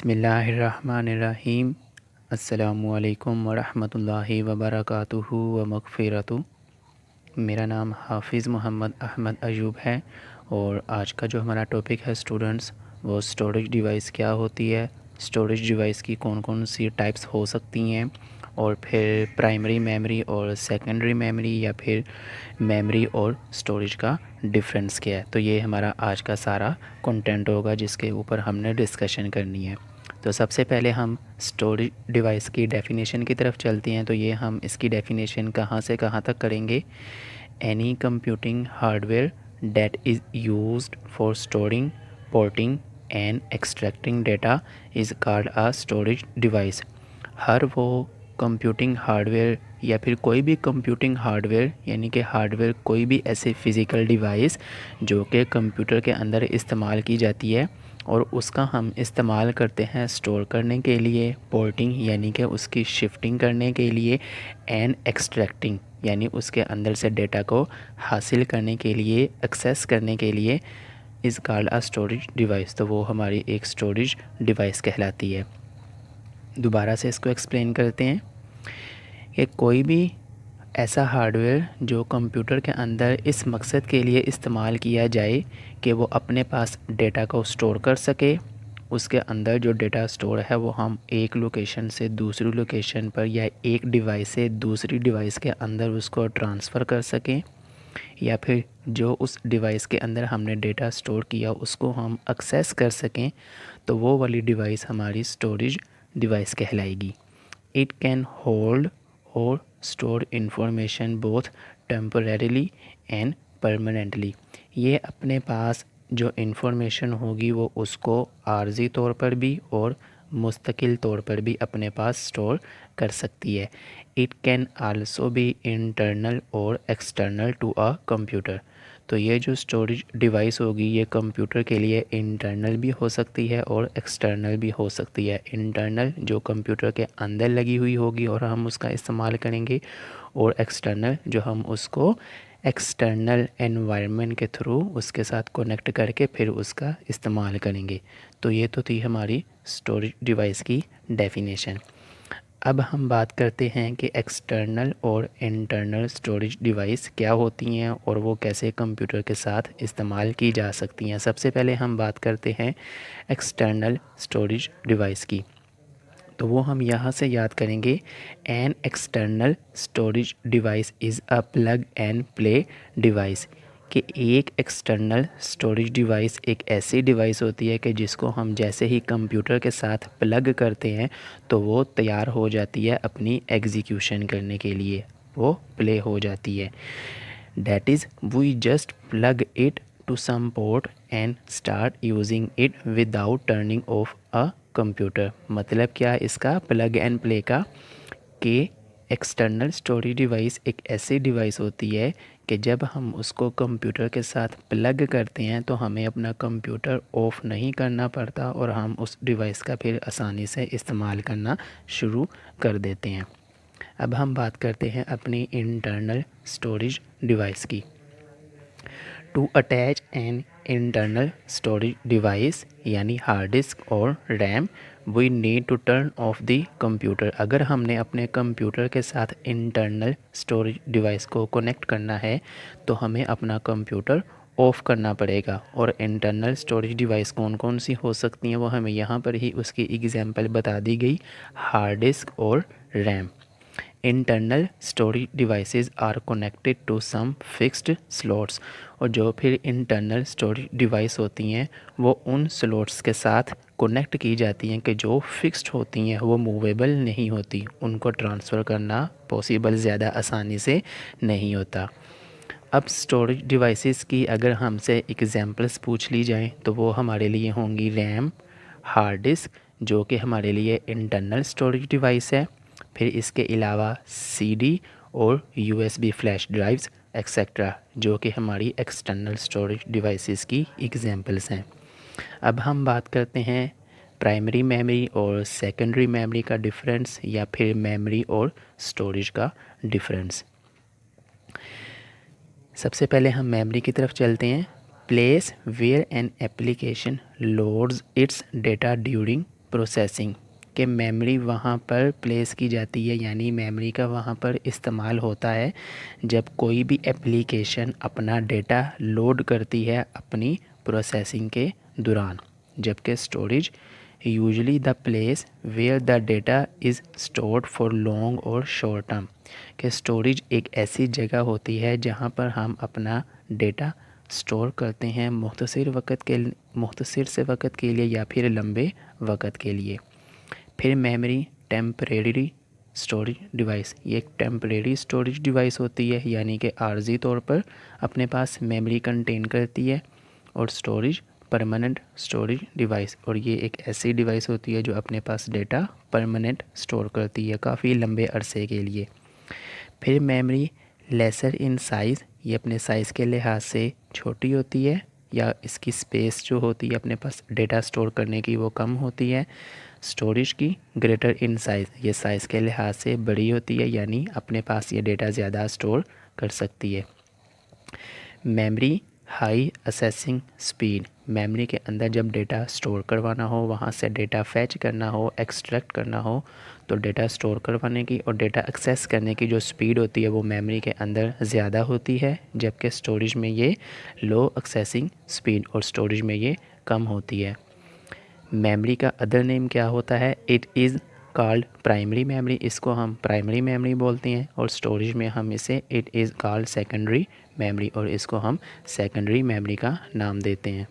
बिस्मिल्लाहिर्रहमानिर्रहीम। अस्सलामुअलैकुम वरहमतुल्लाहि वबरकातुहु व मग़फ़िरतुहु। मेरा नाम हाफ़िज़ मोहम्मद अहमद अयूब है और आज का जो हमारा टॉपिक है स्टूडेंट्स, वो स्टोरेज डिवाइस क्या होती है, स्टोरेज डिवाइस की कौन कौन सी टाइप्स हो सकती हैं, और फिर प्राइमरी मेमोरी और सेकेंडरी मेमोरी या फिर मेमोरी और स्टोरेज का डिफरेंस क्या है। तो ये हमारा आज का सारा कंटेंट होगा जिसके ऊपर हमने डिस्कशन करनी है। तो सबसे पहले हम स्टोरेज डिवाइस की डेफिनेशन की तरफ चलते हैं। तो ये हम इसकी डेफिनेशन कहाँ से कहाँ तक करेंगे। Any computing hardware that is used for storing, porting and extracting data is called a storage device. हर वो कंप्यूटिंग हार्डवेयर या फिर कोई भी कंप्यूटिंग हार्डवेयर यानी कि हार्डवेयर कोई भी ऐसे फ़िज़िकल डिवाइस जो कि कंप्यूटर के अंदर इस्तेमाल की जाती है और उसका हम इस्तेमाल करते हैं स्टोर करने के लिए, पोर्टिंग यानी कि उसकी शिफ्टिंग करने के लिए, एंड एक्सट्रैक्टिंग यानी उसके अंदर से डेटा को हासिल करने के लिए, एक्सेस करने के लिए, is called a storage device. तो वो हमारी एक स्टोरेज डिवाइस कहलाती है। दोबारा से इसको एक्सप्लेन करते हैं कि कोई भी ऐसा हार्डवेयर जो कंप्यूटर के अंदर इस मकसद के लिए इस्तेमाल किया जाए कि वो अपने पास डेटा को स्टोर कर सके, उसके अंदर जो डेटा स्टोर है वो हम एक लोकेशन से दूसरी लोकेशन पर या एक डिवाइस से दूसरी डिवाइस के अंदर उसको ट्रांसफ़र कर सकें, या फिर जो उस डिवाइस के अंदर हमने डेटा स्टोर किया उसको हम एक्सेस कर सकें, तो वो वाली डिवाइस हमारी स्टोरेज डिवाइस कहलाएगी। It can hold or store information both temporarily and permanently. ये अपने पास जो इंफॉर्मेशन होगी वो उसको आर्जी तौर पर भी और मुस्तकिल तौर पर भी अपने पास स्टोर कर सकती है। It can also be internal और एक्सटर्नल टू अ कंप्यूटर। तो ये जो स्टोरेज डिवाइस होगी ये कंप्यूटर के लिए इंटरनल भी हो सकती है और एक्सटर्नल भी हो सकती है। इंटरनल जो कंप्यूटर के अंदर लगी हुई होगी और हम उसका इस्तेमाल करेंगे, और एक्सटर्नल जो हम उसको एक्सटर्नल एनवायरनमेंट के थ्रू उसके साथ कनेक्ट करके फिर उसका इस्तेमाल करेंगे। तो ये तो थी हमारी स्टोरेज डिवाइस की डेफिनेशन। अब हम बात करते हैं कि एक्सटर्नल और इंटरनल स्टोरेज डिवाइस क्या होती हैं और वो कैसे कंप्यूटर के साथ इस्तेमाल की जा सकती हैं। सबसे पहले हम बात करते हैं एक्सटर्नल स्टोरेज डिवाइस की। तो वो हम यहाँ से याद करेंगे, an external storage device is a plug and play device. कि एक एक्सटर्नल स्टोरेज डिवाइस एक ऐसी डिवाइस होती है कि जिसको हम जैसे ही कंप्यूटर के साथ प्लग करते हैं तो वो तैयार हो जाती है अपनी एग्जीक्यूशन करने के लिए, वो प्ले हो जाती है। That is, we just plug it to some port and start using it without turning off a computer। मतलब क्या इसका प्लग एंड प्ले का, कि एक्सटर्नल स्टोरेज डिवाइस एक ऐसी डिवाइस होती है कि जब हम उसको कंप्यूटर के साथ प्लग करते हैं तो हमें अपना कंप्यूटर ऑफ़ नहीं करना पड़ता और हम उस डिवाइस का फिर आसानी से इस्तेमाल करना शुरू कर देते हैं। अब हम बात करते हैं अपनी इंटरनल स्टोरेज डिवाइस की। To attach an internal storage device यानी हार्ड डिस्क और RAM, we need to turn off the computer. अगर हमने अपने कंप्यूटर के साथ इंटरनल स्टोरेज डिवाइस को कनेक्ट करना है तो हमें अपना कंप्यूटर ऑफ़ करना पड़ेगा। और इंटरनल स्टोरेज डिवाइस कौन कौन सी हो सकती हैं वो हमें यहाँ पर ही उसकी एग्जांपल बता दी गई, हार्ड डिस्क और RAM. Internal storage devices are connected to some fixed slots. और जो फिर इंटरनल स्टोरेज डिवाइस होती हैं वो उन स्लॉट्स के साथ कनेक्ट की जाती हैं कि जो फिक्स्ड होती हैं, वो मूवेबल नहीं होती, उनको ट्रांसफ़र करना पॉसिबल ज़्यादा आसानी से नहीं होता। अब स्टोरेज डिवाइसेस की अगर हमसे एग्जांपल्स पूछ ली जाएँ तो वो हमारे लिए होंगी रैम, हार्ड डिस्क जो कि हमारे लिए इंटरनल स्टोरेज डिवाइस है, फिर इसके अलावा सीडी और यूएसबी फ्लैश ड्राइव्स एक्सेट्रा जो कि हमारी एक्सटर्नल स्टोरेज डिवाइसेस की एग्जांपल्स हैं। अब हम बात करते हैं प्राइमरी मेमोरी और सेकेंडरी मेमोरी का डिफरेंस या फिर मेमोरी और स्टोरेज का डिफरेंस। सबसे पहले हम मेमोरी की तरफ चलते हैं। Place where an application loads its data during processing कि मेमोरी वहाँ पर प्लेस की जाती है, यानी मेमोरी का वहाँ पर इस्तेमाल होता है जब कोई भी एप्लीकेशन अपना डेटा लोड करती है अपनी प्रोसेसिंग के दौरान। जबकि storage usually the place where the data is stored for long और शॉर्ट टर्म कि स्टोरेज एक ऐसी जगह होती है जहाँ पर हम अपना डेटा स्टोर करते हैं मुख्तसर से वक़्त के लिए या फिर लंबे वक़्त के लिए। फिर मेमोरी टेम्परेरी स्टोरेज डिवाइस, ये एक टेम्परेरी स्टोरेज डिवाइस होती है, यानी कि आर्जी तौर पर अपने पास मेमोरी कंटेन करती है। और स्टोरेज परमानेंट स्टोरेज डिवाइस, और ये एक ऐसी डिवाइस होती है जो अपने पास डेटा परमानेंट स्टोर करती है काफ़ी लंबे अरसे के लिए। फिर मेमोरी लेसर इन साइज़, ये अपने साइज़ के लिहाज से छोटी होती है या इसकी स्पेस जो होती है अपने पास डेटा स्टोर करने की वो कम होती है। स्टोरेज की ग्रेटर इन साइज़, ये साइज़ के लिहाज से बड़ी होती है, यानी अपने पास ये डेटा ज़्यादा स्टोर कर सकती है। Memory high assessing speed, memory के अंदर जब डेटा स्टोर करवाना हो, वहाँ से डेटा फैच करना हो, एक्सट्रैक्ट करना हो, तो डेटा स्टोर करवाने की और डेटा एक्सेस करने की जो स्पीड होती है वो मेमोरी के अंदर ज़्यादा होती है, जबकि स्टोरेज में ये लो एक्सेसिंग स्पीड और स्टोरेज में ये कम होती है। मेमोरी का अदर नेम क्या होता है? It is called primary memory, इसको हम प्राइमरी मेमोरी बोलते हैं। और स्टोरेज में हम इसे it is called secondary memory, और इसको हम सेकेंडरी मेमोरी का नाम देते हैं।